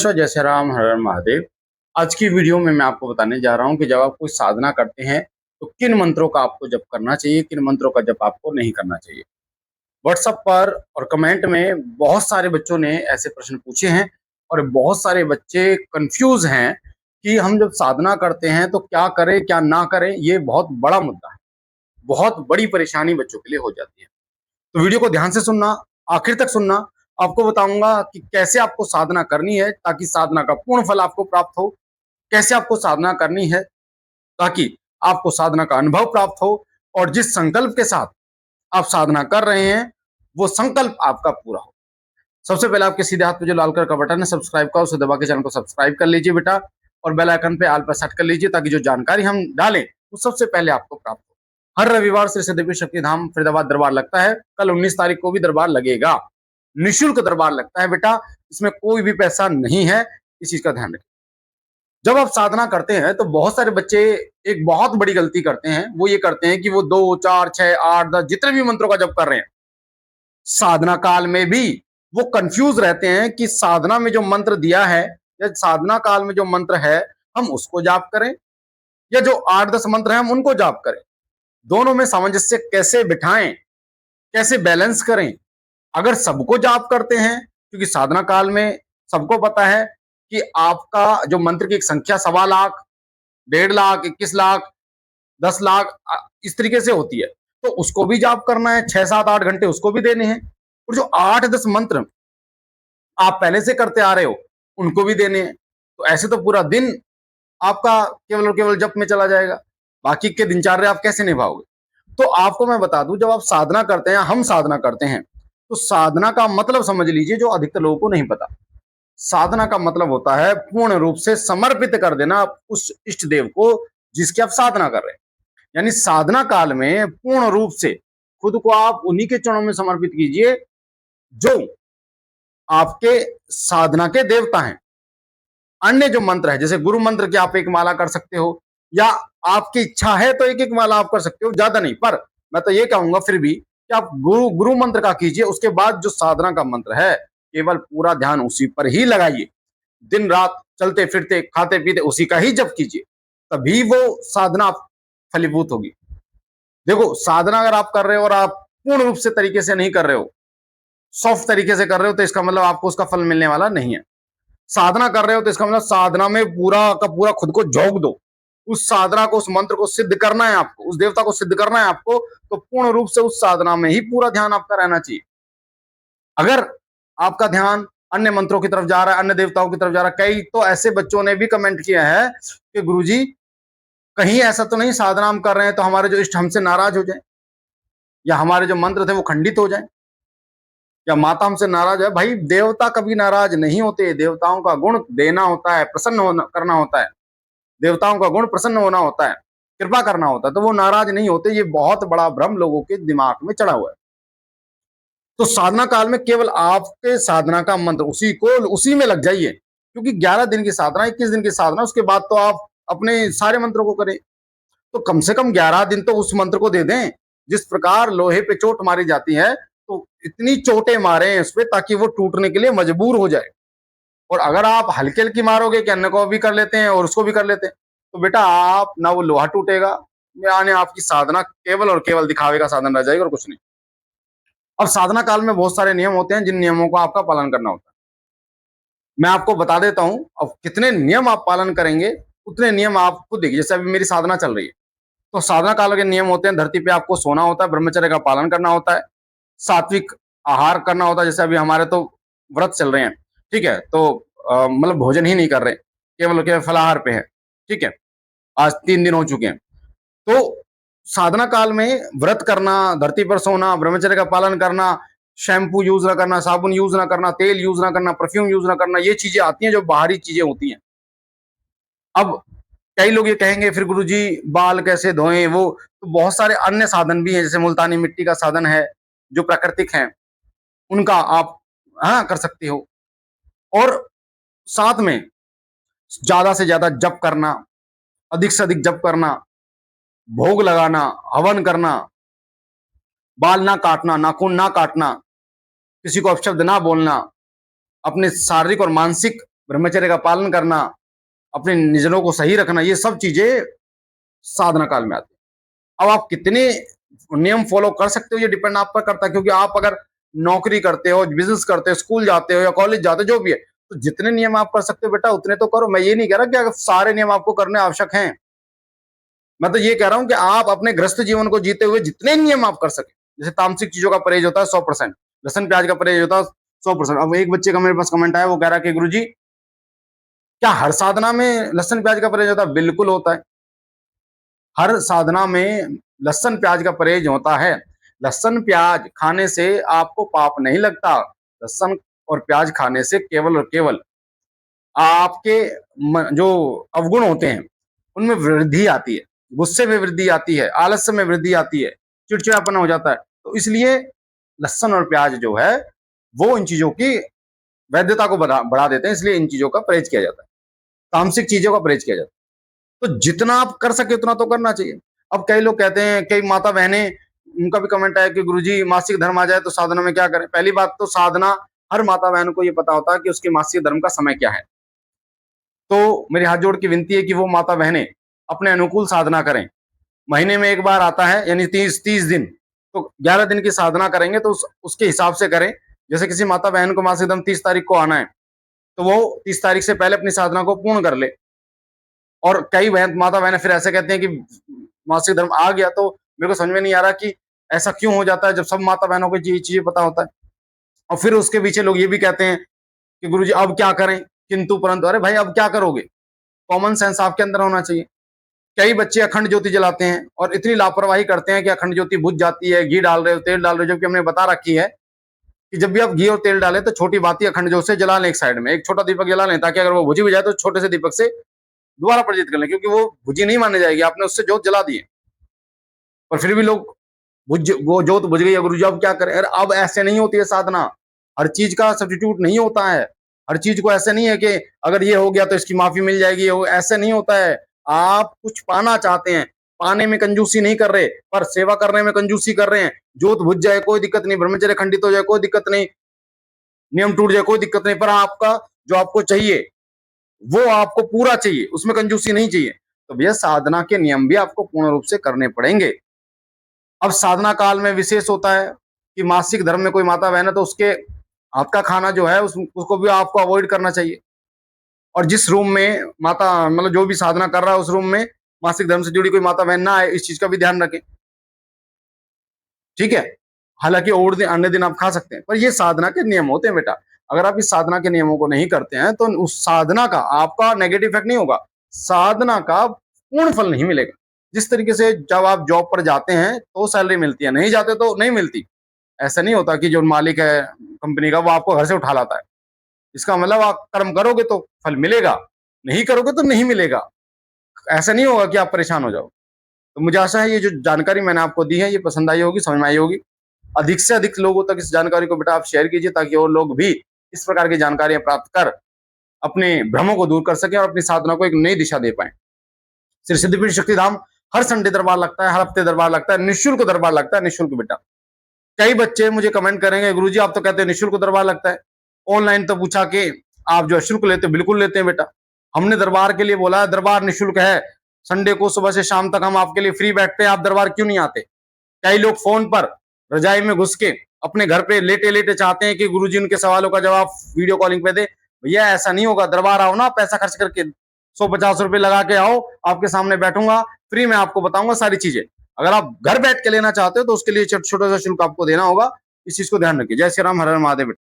जय श्री राम, हर हर महादेव। आज की वीडियो में मैं आपको बताने जा रहा हूं कि जब आप कोई साधना करते हैं तो किन मंत्रों का आपको जप करना चाहिए, किन मंत्रों का जप आपको नहीं करना चाहिए। व्हाट्सएप पर और कमेंट में बहुत सारे बच्चों ने ऐसे प्रश्न पूछे हैं और बहुत सारे बच्चे कंफ्यूज हैं कि हम जब साधना करते हैं तो क्या करें क्या ना करें। ये बहुत बड़ा मुद्दा है, बहुत बड़ी परेशानी बच्चों के लिए हो जाती है। तो वीडियो को ध्यान से सुनना, आखिर तक सुनना। आपको बताऊंगा कि कैसे आपको साधना करनी है ताकि साधना का पूर्ण फल आपको प्राप्त हो, कैसे आपको साधना करनी है ताकि आपको साधना का अनुभव प्राप्त हो और जिस संकल्प के साथ आप साधना कर रहे हैं वो संकल्प आपका पूरा हो। सबसे पहले आपके सीधे हाथ पे जो लाल कलर का बटन है सब्सक्राइब का, उसे दबा के चैनल को सब्सक्राइब कर लीजिए बेटा, और बेल आइकन पे ऑल पर सेट कर लीजिए ताकि जो जानकारी हम डालें वो सबसे पहले आपको प्राप्त हो। हर रविवार श्री सिद्धि शक्ति धाम फरीदाबाद दरबार लगता है। कल 19 तारीख को भी दरबार लगेगा। निःशुल्क दरबार लगता है बेटा, इसमें कोई भी पैसा नहीं है, इस चीज का ध्यान रखिए। जब आप साधना करते हैं तो बहुत सारे बच्चे एक बहुत बड़ी गलती करते हैं। वो ये करते हैं कि वो 2 4 6 8 10 जितने भी मंत्रों का जप कर रहे हैं, साधना काल में भी वो कंफ्यूज रहते हैं कि साधना में जो मंत्र दिया है या साधना काल में जो मंत्र है हम उसको जाप करें या जो 8 10 मंत्र हैं हम उनको जाप करें। दोनों में सामंजस्य कैसे बिठाएं, कैसे बैलेंस करें। अगर सबको जाप करते हैं, क्योंकि साधना काल में सबको पता है कि आपका जो मंत्र की एक संख्या 1.25 लाख, 1.5 लाख, 21 लाख, 10 लाख इस तरीके से होती है, तो उसको भी जाप करना है। 6 7 8 घंटे उसको भी देने हैं, और जो 8 10 मंत्र आप पहले से करते आ रहे हो उनको भी देने हैं। तो ऐसे तो पूरा दिन आपका केवल और केवल जप में चला जाएगा, बाकी के दिनचर्या आप कैसे निभाओगे। तो आपको मैं बता दूं, जब आप साधना करते हैं, हम साधना करते हैं, तो साधना का मतलब समझ लीजिए जो अधिकतर लोगों को नहीं पता। साधना का मतलब होता है पूर्ण रूप से समर्पित कर देना उस इष्ट देव को जिसकी आप साधना कर रहे हैं। यानी साधना काल में पूर्ण रूप से खुद को आप उन्हीं के चरणों में समर्पित कीजिए जो आपके साधना के देवता हैं। अन्य जो मंत्र है, जैसे गुरु मंत्र की आप एक माला कर सकते हो, या आपकी इच्छा है तो एक एक माला आप कर सकते हो, ज्यादा नहीं। पर मैं तो ये कहूंगा फिर भी कि आप गुरु गुरु मंत्र का कीजिए। उसके बाद जो साधना का मंत्र है केवल पूरा ध्यान उसी पर ही लगाइए। दिन रात चलते फिरते खाते पीते उसी का ही जप कीजिए, तभी वो साधना फलीभूत होगी। देखो, साधना अगर आप कर रहे हो और आप पूर्ण रूप से तरीके से नहीं कर रहे हो, सॉफ्ट तरीके से कर रहे हो, तो इसका मतलब आपको उसका फल मिलने वाला नहीं है। साधना कर रहे हो तो इसका मतलब साधना में पूरा का पूरा खुद को झोंक दो। उस साधना को, उस मंत्र को सिद्ध करना है आपको, उस देवता को सिद्ध करना है आपको, तो पूर्ण रूप से उस साधना में ही पूरा ध्यान आपका रहना चाहिए। अगर आपका ध्यान अन्य मंत्रों की तरफ जा रहा है, अन्य देवताओं की तरफ जा रहा है, कई तो ऐसे बच्चों ने भी कमेंट किया है कि गुरुजी कहीं ऐसा तो नहीं साधना हम कर रहे हैं तो हमारे जो इष्ट हमसे नाराज हो जाए, या हमारे जो मंत्र थे वो खंडित हो जाए, या माता हमसे नाराज है। भाई, देवता कभी नाराज नहीं होते। देवताओं का गुण देना होता है, प्रसन्न होना करना होता है। देवताओं का गुण प्रसन्न होना होता है, कृपा करना होता है, तो वो नाराज नहीं होते। ये बहुत बड़ा भ्रम लोगों के दिमाग में चढ़ा हुआ है। तो साधना काल में केवल आपके साधना का मंत्र उसी में लग जाइए, क्योंकि 11 दिन की साधना, 21 दिन की साधना, उसके बाद तो आप अपने सारे मंत्रों को करें। तो कम से कम 11 दिन तो उस मंत्र को दे दें। जिस प्रकार लोहे पे चोट मारी जाती है, तो इतनी चोटें मारें उस पर ताकि वो टूटने के लिए मजबूर हो जाए। और अगर आप हल्की हल्की मारोगे कि अन्य को भी कर लेते हैं और उसको भी कर लेते हैं, तो बेटा आप ना वो लोहा टूटेगा, यानी आपकी साधना केवल और केवल दिखावे का साधन रह जाएगा और कुछ नहीं। अब साधना काल में बहुत सारे नियम होते हैं जिन नियमों का आपका पालन करना होता है। मैं आपको बता देता हूं। अब कितने नियम आप पालन करेंगे उतने नियम आप खुद देखिए। जैसे अभी मेरी साधना चल रही है, तो साधना काल के नियम होते हैं। धरती पे आपको सोना होता है, ब्रह्मचर्य का पालन करना होता है, सात्विक आहार करना होता है। जैसे अभी हमारे तो व्रत चल रहे हैं, ठीक है, तो मतलब भोजन ही नहीं कर रहे, केवल केवल फलाहार पे है, ठीक है। आज 3 दिन हो चुके हैं। तो साधना काल में व्रत करना, धरती पर सोना, ब्रह्मचर्य का पालन करना, शैम्पू यूज ना करना, साबुन यूज ना करना, तेल यूज ना करना, परफ्यूम यूज ना करना, ये चीजें आती हैं जो बाहरी चीजें होती हैं। अब कई लोग ये कहेंगे फिर गुरुजी बाल कैसे धोएं, वो तो बहुत सारे अन्य साधन भी हैं। जैसे मुल्तानी मिट्टी का साधन है जो प्राकृतिक है, उनका आप हाँ कर सकते हो। और साथ में ज्यादा से ज्यादा जप करना, अधिक से अधिक जप करना, भोग लगाना, हवन करना, बाल ना काटना, नाखून ना काटना, किसी को अपशब्द ना बोलना, अपने शारीरिक और मानसिक ब्रह्मचर्य का पालन करना, अपने निजनों को सही रखना, ये सब चीजें साधना काल में आती है। अब आप कितने नियम फॉलो कर सकते हो ये डिपेंड आप पर करता है, क्योंकि आप अगर नौकरी करते हो, बिजनेस करते हो, स्कूल जाते हो या कॉलेज जाते हो, जो भी है, तो जितने नियम आप कर सकते हो बेटा उतने तो करो। मैं ये नहीं कह रहा कि अगर सारे नियम आपको करने आवश्यक हैं, मैं तो ये कह रहा हूं कि आप अपने गृहस्थ जीवन को जीते हुए जितने नियम आप कर सके, जैसे तामसिक चीजों का परहेज होता है 100%, लहसन प्याज का परहेज होता है 100%। अब एक बच्चे का मेरे पास कमेंट आया, वो कह रहा है कि गुरुजी क्या हर साधना में लहसन प्याज का परहेज होता है? बिल्कुल होता है, हर साधना में लहसन प्याज का परहेज होता है। लहसन प्याज खाने से आपको पाप नहीं लगता। लहसन और प्याज खाने से केवल और केवल आपके जो अवगुण होते हैं उनमें वृद्धि आती है, गुस्से में वृद्धि आती है, आलस्य में वृद्धि आती है, चिड़चिड़ापन हो जाता है। तो इसलिए लहसन और प्याज जो है वो इन चीजों की वैधता को बढ़ा देते हैं, इसलिए इन चीजों का परहेज किया जाता है, तामसिक चीजों का परहेज किया जाता है। तो जितना आप कर सके उतना तो करना चाहिए। अब कई लोग कहते हैं, कई माता बहनें, उनका भी कमेंट आया कि गुरुजी मासिक धर्म आ जाए तो साधना में क्या करें? पहली बात तो साधना हर माता बहन को ये पता होता है कि उसके मासिक धर्म का समय क्या है। तो मेरे हाथ जोड़ की विनती है कि वो माता बहनें अपने अनुकूल साधना करें। महीने में एक बार आता है, यानी 30 दिन, तो 11 दिन की साधना करेंगे तो उसके हिसाब से करें। जैसे किसी माता बहन को मासिक धर्म 30 तारीख को आना है, तो वो 30 तारीख से पहले अपनी साधना को पूर्ण कर ले। और कई बहन माता बहनें फिर ऐसे कहते हैं कि मासिक धर्म आ गया, तो मेरे को समझ में नहीं आ रहा कि ऐसा क्यों हो जाता है, जब सब माता बहनों को ये चीजें पता होता है। और फिर उसके पीछे लोग ये भी कहते हैं कि गुरुजी अब क्या करें, किंतु परंतु। अरे भाई अब क्या करोगे? कॉमन सेंस आपके अंदर होना चाहिए। कई बच्चे अखंड ज्योति जलाते हैं और इतनी लापरवाही करते हैं कि अखंड ज्योति बुझ जाती है, घी डाल रहे हो, तेल डाल रहे हो, जबकि हमने बता रखी है कि जब भी आप घी और तेल डालें तो छोटी बाती अखंड ज्योति से जला लें, एक साइड में एक छोटा दीपक जला लें, ताकि अगर वो बुझी भी जाए तो छोटे से दीपक से दोबारा प्रज्वलित कर लें, क्योंकि वो बुझी नहीं मानी जाएगी, आपने उससे जोत जला दी है। और फिर भी लोग वो जोत बुझ गई है, गुरुजी अब क्या करें? अरे अब ऐसे नहीं होती है साधना, हर चीज का सब्स्टिट्यूट नहीं होता है। हर चीज को ऐसे नहीं है कि अगर ये हो गया तो इसकी माफी मिल जाएगी, ऐसे नहीं होता है। आप कुछ पाना चाहते हैं, पाने में कंजूसी नहीं कर रहे, पर सेवा करने में कंजूसी कर रहे हैं। जोत बुझ जाए कोई दिक्कत नहीं, ब्रह्मचर्य खंडित हो जाए कोई दिक्कत नहीं, नियम टूट जाए कोई दिक्कत नहीं, पर आपका जो आपको चाहिए वो आपको पूरा चाहिए, उसमें कंजूसी नहीं चाहिए। तो भैया साधना के नियम भी आपको पूर्ण रूप से करने पड़ेंगे। अब साधना काल में विशेष होता है कि मासिक धर्म में कोई माता बहन है तो उसके हाथ का खाना जो है उसको भी आपको अवॉइड करना चाहिए। और जिस रूम में माता मतलब जो भी साधना कर रहा है उस रूम में मासिक धर्म से जुड़ी कोई माता बहन ना आए, इस चीज का भी ध्यान रखें, ठीक है। हालांकि और दिन अन्य दिन आप खा सकते हैं, पर ये साधना के नियम होते हैं बेटा। अगर आप इस साधना के नियमों को नहीं करते हैं तो उस साधना का आपका नेगेटिव इफेक्ट नहीं होगा, साधना का पूर्ण फल नहीं मिलेगा। जिस तरीके से जब आप जॉब पर जाते हैं तो सैलरी मिलती है, नहीं जाते तो नहीं मिलती। ऐसा नहीं होता कि जो मालिक है कंपनी का वो आपको घर से उठा लाता है। इसका मतलब आप कर्म करोगे तो फल मिलेगा, नहीं करोगे तो नहीं मिलेगा। ऐसा नहीं होगा कि आप परेशान हो जाओ। तो मुझे आशा है ये जो जानकारी मैंने आपको दी है ये पसंद आई होगी, समझ में आई होगी। अधिक से अधिक लोगों तक इस जानकारी को बेटा आप शेयर कीजिए, ताकि और लोग भी इस प्रकार की जानकारियां प्राप्त कर अपने भ्रमों को दूर कर सके और अपनी साधना को एक नई दिशा दे पाए। श्री सिद्धपीठ शक्तिधाम हर संडे दरबार लगता है, हर हफ्ते दरबार लगता है, निःशुल्क दरबार लगता है, निःशुल्क बेटा। कई बच्चे मुझे कमेंट करेंगे गुरुजी आप तो कहते हैं निःशुल्क दरबार लगता है, ऑनलाइन तो पूछा कि आप जो शुल्क लेते हो, बिल्कुल लेते हैं बेटा। हमने दरबार के लिए बोला है, दरबार निःशुल्क है। संडे को सुबह से शाम तक हम आपके लिए फ्री बैठते हैं, आप दरबार क्यों नहीं आते? कई लोग फोन पर रजाई में घुस के अपने घर पे लेटे लेटे चाहते हैं कि गुरुजी उनके सवालों का जवाब वीडियो कॉलिंग पे दे। भैया ऐसा नहीं होगा, दरबार आओ ना, पैसा खर्च करके 150 रुपए लगा के आओ, आपके सामने बैठूंगा, फ्री में आपको बताऊंगा सारी चीजें। अगर आप घर बैठ के लेना चाहते हो तो उसके लिए छोटा सा शुल्क आपको देना होगा। इस चीज को ध्यान रखिए। जय श्री राम, हर हर महादेव।